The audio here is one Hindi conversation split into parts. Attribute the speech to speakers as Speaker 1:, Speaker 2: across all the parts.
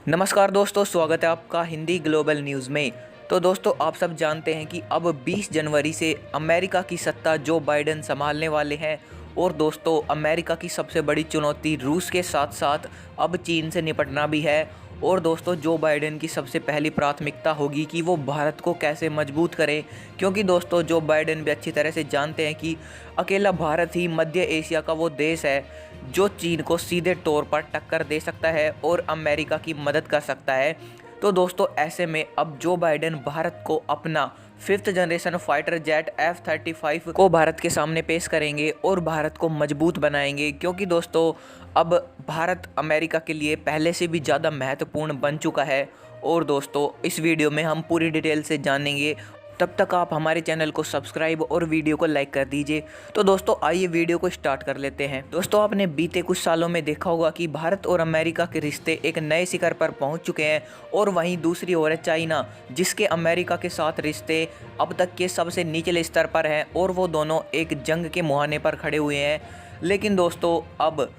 Speaker 1: नमस्कार दोस्तों, स्वागत है आपका हिंदी ग्लोबल न्यूज़ में। तो दोस्तों, आप सब जानते हैं कि अब 20 जनवरी से अमेरिका की सत्ता जो बाइडेन संभालने वाले हैं। और दोस्तों, अमेरिका की सबसे बड़ी चुनौती रूस के साथ साथ अब चीन से निपटना भी है। और दोस्तों, जो बाइडेन की सबसे पहली प्राथमिकता होगी कि वो भारत को कैसे मजबूत करें, क्योंकि दोस्तों जो बाइडेन भी अच्छी तरह से जानते हैं कि अकेला भारत ही मध्य एशिया का वो देश है जो चीन को सीधे तौर पर टक्कर दे सकता है और अमेरिका की मदद कर सकता है। तो दोस्तों, ऐसे में अब जो बाइडेन भारत को अपना 5th generation fighter jet F-35 को भारत के सामने पेश करेंगे और भारत को मजबूत बनाएंगे, क्योंकि दोस्तों अब भारत अमेरिका के लिए पहले से भी ज़्यादा महत्वपूर्ण बन चुका है। और दोस्तों, इस वीडियो में हम पूरी डिटेल से जानेंगे। तब तक आप हमारे चैनल को सब्सक्राइब और वीडियो को लाइक कर दीजिए। तो दोस्तों, आइए वीडियो को स्टार्ट कर लेते हैं। दोस्तों, आपने बीते कुछ सालों में देखा होगा कि भारत और अमेरिका के रिश्ते एक नए शिखर पर पहुंच चुके हैं। और वहीं दूसरी ओर है चाइना, जिसके अमेरिका के साथ रिश्ते अब तक के सबसे निचले स्तर पर हैं और वो दोनों एक जंग के मुहाने पर खड़े हुए हैं। लेकिन दोस्तों, अब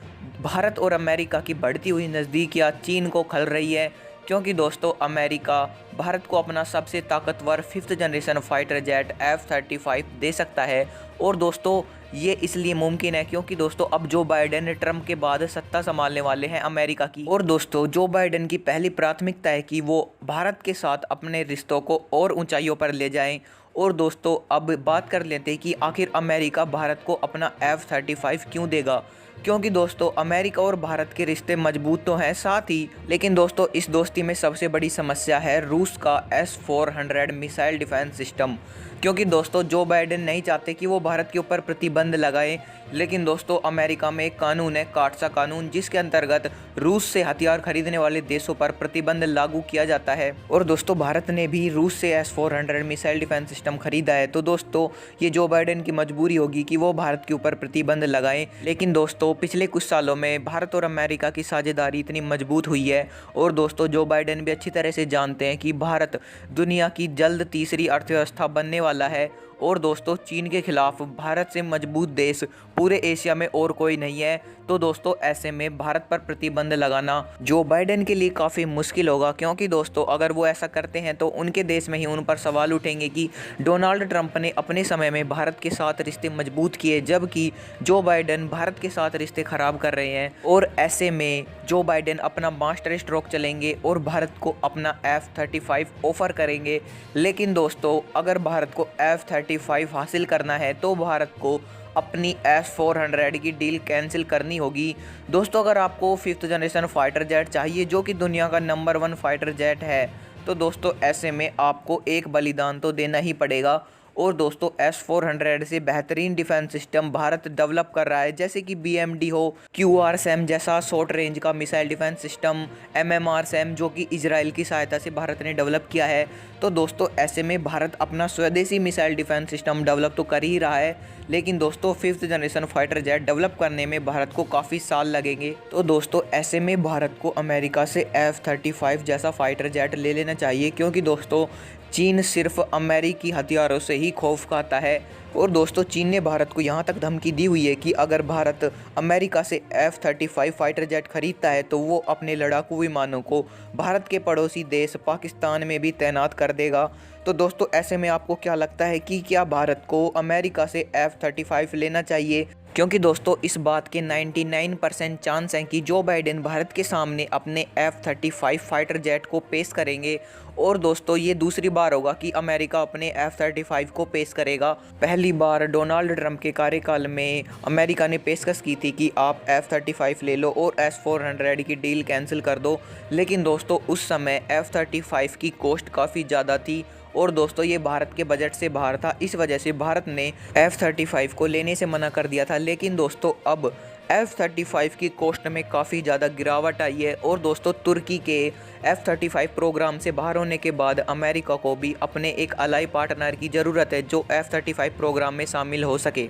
Speaker 1: भारत और अमेरिका की बढ़ती हुई नज़दीकियाँ चीन को खल रही है, क्योंकि दोस्तों अमेरिका भारत को अपना सबसे ताकतवर 5th generation fighter jet F-35 दे सकता है। और दोस्तों, ये इसलिए मुमकिन है क्योंकि दोस्तों अब जो बाइडेन ट्रम्प के बाद सत्ता संभालने वाले हैं अमेरिका की। और दोस्तों, जो बाइडेन की पहली प्राथमिकता है कि वो भारत के साथ अपने रिश्तों को और ऊंचाइयों पर ले जाएं। और दोस्तों, अब बात कर लेते हैं कि आखिर अमेरिका भारत को अपना F-35 क्यों देगा। क्योंकि दोस्तों, अमेरिका और भारत के रिश्ते मजबूत तो हैं साथ ही, लेकिन दोस्तों इस दोस्ती में सबसे बड़ी समस्या है रूस का S-400 मिसाइल डिफेंस सिस्टम। क्योंकि दोस्तों जो बाइडेन नहीं चाहते कि वो भारत के ऊपर प्रतिबंध लगाए, लेकिन दोस्तों अमेरिका में एक कानून है, काटसा कानून, जिसके अंतर्गत रूस से हथियार खरीदने वाले देशों पर प्रतिबंध लागू किया जाता है। और दोस्तों, भारत ने भी रूस से S-400 मिसाइल डिफेंस सिस्टम खरीदा है। तो दोस्तों, ये जो बाइडेन की मजबूरी होगी कि वो भारत के ऊपर प्रतिबंध लगाएं। लेकिन दोस्तों, पिछले कुछ सालों में भारत और अमेरिका की साझेदारी इतनी मजबूत हुई है। और दोस्तों, जो बाइडेन भी अच्छी तरह से जानते हैं कि भारत दुनिया की जल्द तीसरी अर्थव्यवस्था बनने वाला है। और दोस्तों, चीन के खिलाफ भारत से मजबूत देश पूरे एशिया में और कोई नहीं है। तो दोस्तों, ऐसे में भारत पर प्रतिबंध लगाना जो बाइडेन के लिए काफ़ी मुश्किल होगा, क्योंकि दोस्तों अगर वो ऐसा करते हैं तो उनके देश में ही उन पर सवाल उठेंगे कि डोनाल्ड ट्रंप ने अपने समय में भारत के साथ रिश्ते मजबूत किए, जबकि जो बाइडेन भारत के साथ रिश्ते खराब कर रहे हैं। और ऐसे में जो बाइडेन अपना मास्टर स्ट्रोक चलेंगे और भारत को अपना F-35 ऑफर करेंगे। लेकिन दोस्तों, अगर भारत को F-35 हासिल करना है तो भारत को अपनी S-400 की डील कैंसिल करनी होगी। दोस्तों, अगर आपको 5th जनरेशन फाइटर जेट चाहिए जो कि दुनिया का नंबर 1 फाइटर जेट है, तो दोस्तों ऐसे में आपको एक बलिदान तो देना ही पड़ेगा। और दोस्तों, S-400 से बेहतरीन डिफेंस सिस्टम भारत डेवलप कर रहा है, जैसे कि BMD हो, QRSAM जैसा शॉर्ट रेंज का मिसाइल डिफेंस सिस्टम, MMRSAM जो कि इजराइल की सहायता से भारत ने डेवलप किया है। तो दोस्तों, ऐसे में भारत अपना स्वदेशी मिसाइल डिफेंस सिस्टम डेवलप तो कर ही रहा है, लेकिन दोस्तों 5th generation fighter jet develop करने में भारत को काफ़ी साल लगेंगे। तो दोस्तों, ऐसे में भारत को अमेरिका से F-35 जैसा फाइटर जेट ले लेना चाहिए, क्योंकि दोस्तों चीन सिर्फ अमेरिकी हथियारों से ही खौफ खाता है। और दोस्तों, चीन ने भारत को यहाँ तक धमकी दी हुई है कि अगर भारत अमेरिका से F-35 फाइटर जेट खरीदता है तो वो अपने लड़ाकू विमानों को भारत के पड़ोसी देश पाकिस्तान में भी तैनात कर देगा। तो दोस्तों, ऐसे में आपको क्या लगता है कि क्या भारत को अमेरिका से F-35 लेना चाहिए? क्योंकि दोस्तों इस बात के 99% चांस हैं कि जो बाइडेन भारत के सामने अपने F-35 फाइटर जेट को पेश करेंगे। और दोस्तों, ये दूसरी बार होगा कि अमेरिका अपने F-35 को पेश करेगा। पहली बार डोनाल्ड ट्रंप के कार्यकाल में अमेरिका ने पेशकश की थी कि आप F-35 ले लो और S-400 की डील कैंसिल कर दो। लेकिन दोस्तों उस समय F-35 की कॉस्ट काफ़ी ज़्यादा थी और दोस्तों ये भारत के बजट से बाहर था। इस वजह से भारत ने F-35 को लेने से मना कर दिया था। लेकिन दोस्तों अब F-35 की कॉस्ट में काफ़ी ज़्यादा गिरावट आई है। और दोस्तों, तुर्की के F-35 प्रोग्राम से बाहर होने के बाद अमेरिका को भी अपने एक अलाई पार्टनर की ज़रूरत है जो F-35 प्रोग्राम में शामिल हो सके।